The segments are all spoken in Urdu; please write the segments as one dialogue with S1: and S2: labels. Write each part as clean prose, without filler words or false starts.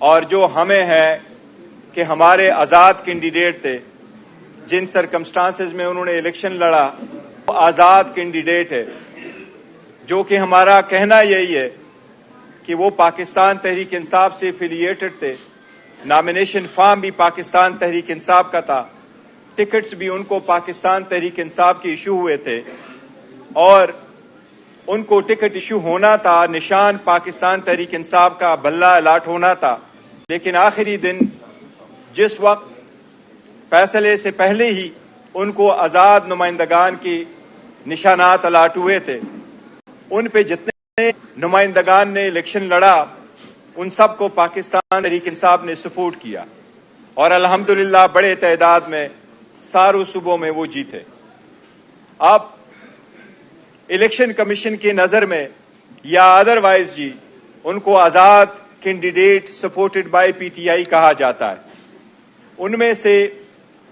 S1: اور جو ہمیں ہے کہ ہمارے آزاد کینڈیڈیٹ تھے، جن سرکمسٹانسز میں انہوں نے الیکشن لڑا، وہ آزاد کینڈیڈیٹ ہے، جو کہ ہمارا کہنا یہی ہے کہ وہ پاکستان تحریک انصاف سے افیلیٹڈ تھے، نامینیشن فارم بھی پاکستان تحریک انصاف کا تھا، ٹکٹس بھی ان کو پاکستان تحریک انصاف کے ایشو ہوئے تھے، اور ان کو ٹکٹ ایشو ہونا تھا، نشان پاکستان تحریک انصاف کا بھلا الاٹ ہونا تھا، لیکن آخری دن جس وقت فیصلے سے پہلے ہی ان کو آزاد نمائندگان کی نشانات الاٹ ہوئے تھے، ان پہ جتنے نمائندگان نے الیکشن لڑا ان سب کو پاکستان تحریک انصاف نے سپورٹ کیا، اور الحمدللہ بڑے تعداد میں ساروں صوبوں میں وہ جیتے۔ اب الیکشن کمیشن کی نظر میں یا ادروائز جی ان کو آزاد candidate supported by P T I کہا جاتا ہے۔ ان میں سے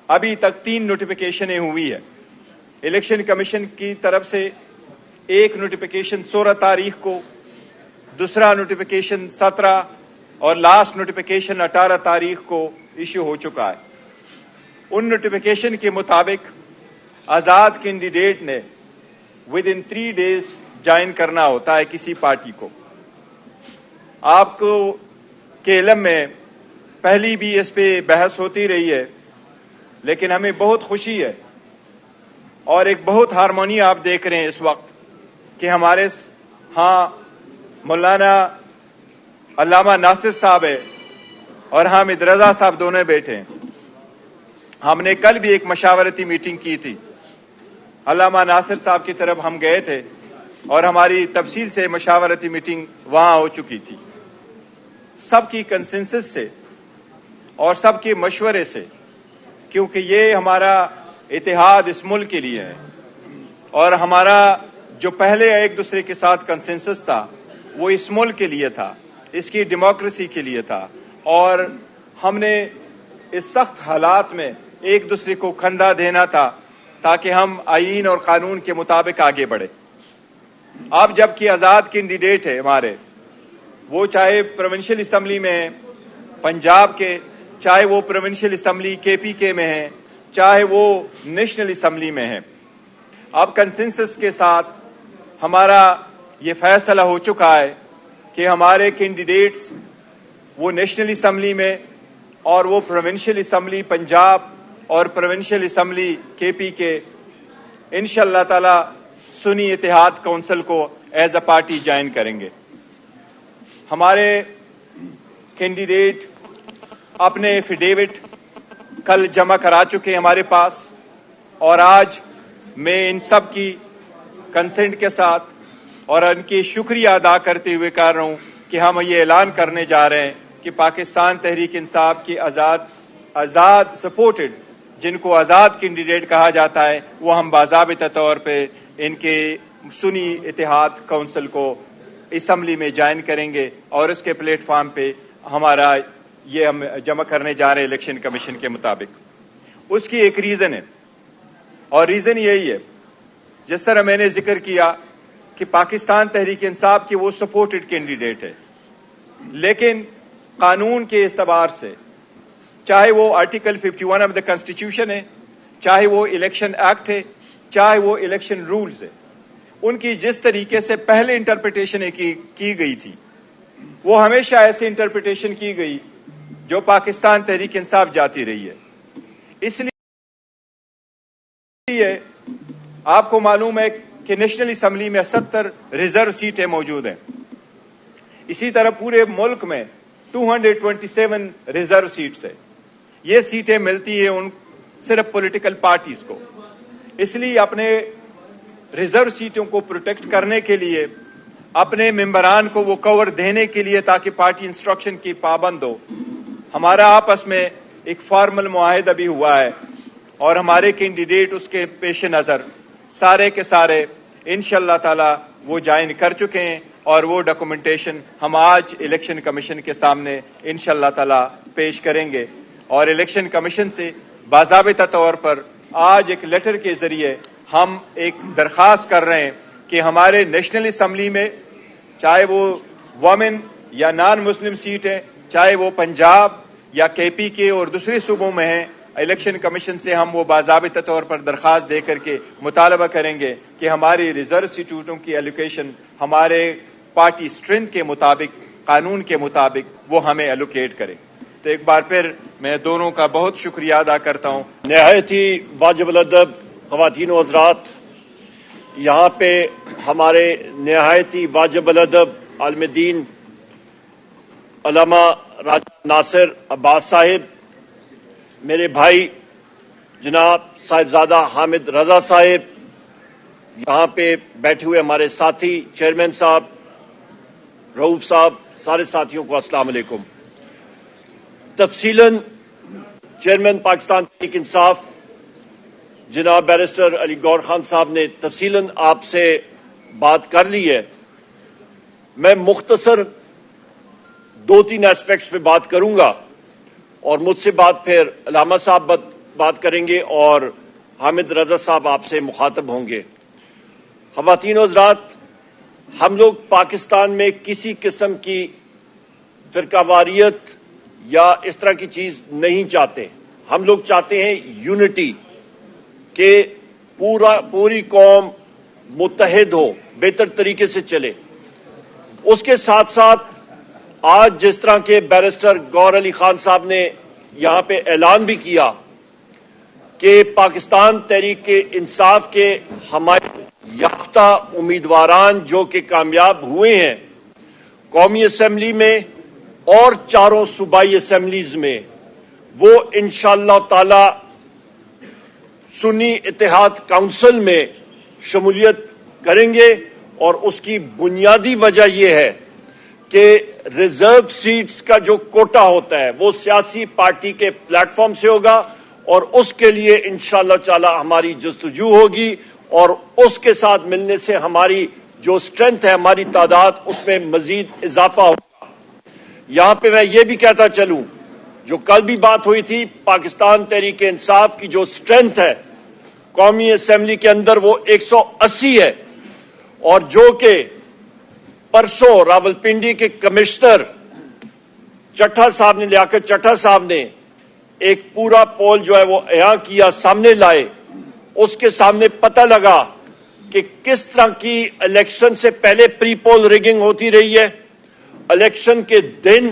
S1: ابھی تک 3 نوٹیفیکیشنیں ہوئی ہے الیکشن کمیشن کی طرف سے، ایک نوٹیفیکیشن 16 تاریخ کو، دوسرا نوٹیفیکیشن 17 اور لاسٹ نوٹیفیکیشن 18 تاریخ کو ایشو ہو چکا ہے۔ ان نوٹیفیکیشن کے مطابق آزاد کینڈیڈیٹ نے ود ان 3 days جوائن کرنا ہوتا ہے کسی پارٹی کو۔ آپ کو کے علم میں پہلی بھی اس پہ بحث ہوتی رہی ہے، لیکن ہمیں بہت خوشی ہے اور ایک بہت ہارمونی آپ دیکھ رہے ہیں اس وقت کہ ہمارے ہاں مولانا علامہ ناصر صاحب ہے اور حامد رضا صاحب دونوں بیٹھے ہیں۔ ہم نے کل بھی ایک مشاورتی میٹنگ کی تھی، علامہ ناصر صاحب کی طرف ہم گئے تھے اور ہماری تفصیل سے مشاورتی میٹنگ وہاں ہو چکی تھی۔ سب کی کنسنسس سے اور سب کے مشورے سے، کیونکہ یہ ہمارا اتحاد اس ملک کے لیے ہے، اور ہمارا جو پہلے ایک دوسرے کے ساتھ کنسنسس تھا وہ اس ملک کے لیے تھا، اس کی ڈیموکریسی کے لیے تھا، اور ہم نے اس سخت حالات میں ایک دوسرے کو کھندا دینا تھا تاکہ ہم آئین اور قانون کے مطابق آگے بڑھے۔ اب جب کہ آزاد کینڈیڈیٹ ہے ہمارے، وہ چاہے پروونشل اسمبلی میں ہیں پنجاب کے، چاہے وہ پروونشل اسمبلی کے پی کے میں ہیں، چاہے وہ نیشنل اسمبلی میں ہیں، اب کنسنسس کے ساتھ ہمارا یہ فیصلہ ہو چکا ہے کہ ہمارے کینڈیڈیٹس وہ نیشنل اسمبلی میں اور وہ پروونشل اسمبلی پنجاب اور پروونشل اسمبلی کے پی کے انشاءاللہ تعالی سنی اتحاد کونسل کو ایز اے پارٹی جوائن کریں گے۔ ہمارے کینڈیڈیٹ اپنے ایفیڈیوٹ کل جمع کرا چکے ہمارے پاس، اور آج میں ان سب کی کنسنٹ کے ساتھ اور ان کی شکریہ ادا کرتے ہوئے کہہ رہا ہوں کہ ہم یہ اعلان کرنے جا رہے ہیں کہ پاکستان تحریک انصاف کی آزاد سپورٹڈ، جن کو آزاد کینڈیڈیٹ کہا جاتا ہے، وہ ہم باضابطہ طور پہ ان کے سنی اتحاد کونسل کو اسمبلی میں جوائن کریں گے، اور اس کے پلیٹ فارم پہ ہمارا یہ ہم جمع کرنے جا رہے ہیں الیکشن کمیشن کے مطابق۔ اس کی ایک ریزن ہے، اور ریزن یہی ہے جس طرح میں نے ذکر کیا کہ پاکستان تحریک انصاف کی وہ سپورٹڈ کینڈیڈیٹ ہے، لیکن قانون کے اعتبار سے، چاہے وہ آرٹیکل 51 آف دا کانسٹیٹیوشن ہے، چاہے وہ الیکشن ایکٹ ہے، چاہے وہ الیکشن رولز ہے، ان کی جس طریقے سے پہلے انٹرپریٹیشن کی گئی تھی وہ ہمیشہ ایسی انٹرپریٹیشن کی گئی جو پاکستان تحریک انصاف جاتی رہی ہے۔ اس لیے آپ کو معلوم ہے کہ نیشنل اسمبلی میں 70 ریزرو سیٹیں موجود ہیں، اسی طرح پورے ملک میں 227 ریزرو سیٹس ہیں۔ یہ سیٹیں ملتی ہیں ان صرف پولیٹیکل پارٹیز کو۔ اس لیے اپنے ریزرو سیٹوں کو پروٹیکٹ کرنے کے لیے، اپنے ممبران کو وہ کور دینے کے لیے تاکہ پارٹی انسٹرکشن کی پابند ہو، ہمارا آپس میں ایک فارمل معاہدہ بھی ہوا ہے، اور ہمارے کینڈیڈیٹ اس کے پیش نظر سارے کے سارے انشاءاللہ تعالی وہ جوائن کر چکے ہیں، اور وہ ڈاکومنٹیشن ہم آج الیکشن کمیشن کے سامنے انشاءاللہ تعالی پیش کریں گے، اور الیکشن کمیشن سے باضابطہ طور پر آج ایک لیٹر کے ذریعے ہم ایک درخواست کر رہے ہیں کہ ہمارے نیشنل اسمبلی میں چاہے وہ وومن یا نان مسلم سیٹ ہے، چاہے وہ پنجاب یا کے پی کے اور دوسرے صوبوں میں ہیں، الیکشن کمیشن سے ہم وہ باضابطہ طور پر درخواست دے کر کے مطالبہ کریں گے کہ ہماری ریزرو سیٹوں کی ایلوکیشن ہمارے پارٹی اسٹرینتھ کے مطابق، قانون کے مطابق وہ ہمیں ایلوکیٹ کرے۔ تو ایک بار پھر میں دونوں کا بہت شکریہ ادا کرتا ہوں۔
S2: نہایت ہی واجب الادب خواتین و حضرات، یہاں پہ ہمارے نہایت ہی واجب الادب عالم دین علامہ راجہ ناصر عباس صاحب، میرے بھائی جناب صاحبزادہ حامد رضا صاحب، یہاں پہ بیٹھے ہوئے ہمارے ساتھی چیئرمین صاحب، رؤوف صاحب، سارے ساتھیوں کو السلام علیکم۔ تفصیلاً چیئرمین پاکستان تحریک انصاف جناب بیرسٹر علی گور خان صاحب نے تفصیلاً آپ سے بات کر لی ہے۔ میں مختصر 2-3 ایسپیکٹس پہ بات کروں گا اور مجھ سے بات پھر علامہ صاحب بات کریں گے اور حامد رضا صاحب آپ سے مخاطب ہوں گے۔ خواتین و حضرات، ہم لوگ پاکستان میں کسی قسم کی فرقہ واریت یا اس طرح کی چیز نہیں چاہتے۔ ہم لوگ چاہتے ہیں یونٹی، کہ پوری قوم متحد ہو، بہتر طریقے سے چلے۔ اس کے ساتھ ساتھ آج جس طرح کے بیرسٹر گور علی خان صاحب نے یہاں پہ اعلان بھی کیا کہ پاکستان تحریک انصاف کے حمایت یافتہ امیدواران جو کہ کامیاب ہوئے ہیں قومی اسمبلی میں اور 4 صوبائی اسمبلیز میں، وہ انشاءاللہ تعالی سنی اتحاد کونسل میں شمولیت کریں گے، اور اس کی بنیادی وجہ یہ ہے کہ ریزرو سیٹس کا جو کوٹا ہوتا ہے وہ سیاسی پارٹی کے پلیٹ فارم سے ہوگا، اور اس کے لیے انشاءاللہ تعالی ہماری جستجو ہوگی، اور اس کے ساتھ ملنے سے ہماری جو اسٹرینتھ ہے، ہماری تعداد، اس میں مزید اضافہ ہوگا۔ یہاں پہ میں یہ بھی کہتا چلوں، جو کل بھی بات ہوئی تھی، پاکستان تحریک انصاف کی جو اسٹرینتھ ہے قومی اسمبلی کے اندر وہ 180 ہے، اور جو کہ پرسوں راولپنڈی کے کمشنر چٹھا صاحب نے، لیاقت چٹھا صاحب نے ایک پورا پول جو ہے وہ احاطہ کیا، سامنے لائے، اس کے سامنے پتہ لگا کہ کس طرح کی الیکشن سے پہلے پری پول ریگنگ ہوتی رہی ہے، الیکشن کے دن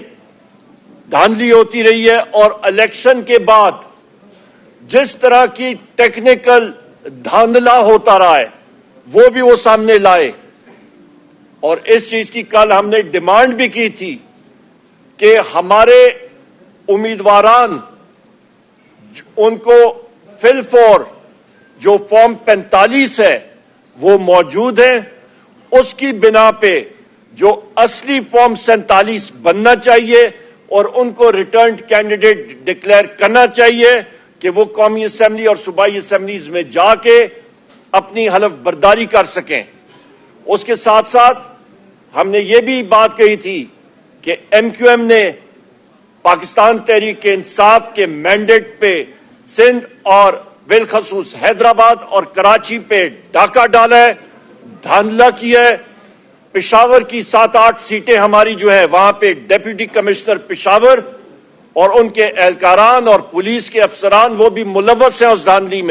S2: دھاندلی ہوتی رہی ہے، اور الیکشن کے بعد جس طرح کی ٹیکنیکل دھاندلا ہوتا رہا ہے وہ بھی وہ سامنے لائے۔ اور اس چیز کی کل ہم نے ڈیمانڈ بھی کی تھی کہ ہمارے امیدواران ان کو فل فور جو فارم 45 ہے وہ موجود ہیں، اس کی بنا پہ جو اصلی فارم 47 بننا چاہیے، اور ان کو ریٹرنڈ کینڈیڈیٹ ڈکلیئر کرنا چاہیے کہ وہ قومی اسمبلی اور صوبائی اسمبلیز میں جا کے اپنی حلف برداری کر سکیں۔ اس کے ساتھ ساتھ ہم نے یہ بھی بات کہی تھی کہ ایم کیو ایم نے پاکستان تحریک انصاف کے مینڈیٹ پہ سندھ اور بالخصوص حیدرآباد اور کراچی پہ ڈاکہ ڈالا ہے، دھاندلا کیا ہے۔ پشاور کی 7-8 سیٹیں ہماری جو ہے وہاں پہ ڈیپٹی کمشنر پشاور اور ان کے اہلکاران اور پولیس کے افسران وہ بھی ملوث ہیں اس دھاندلی میں۔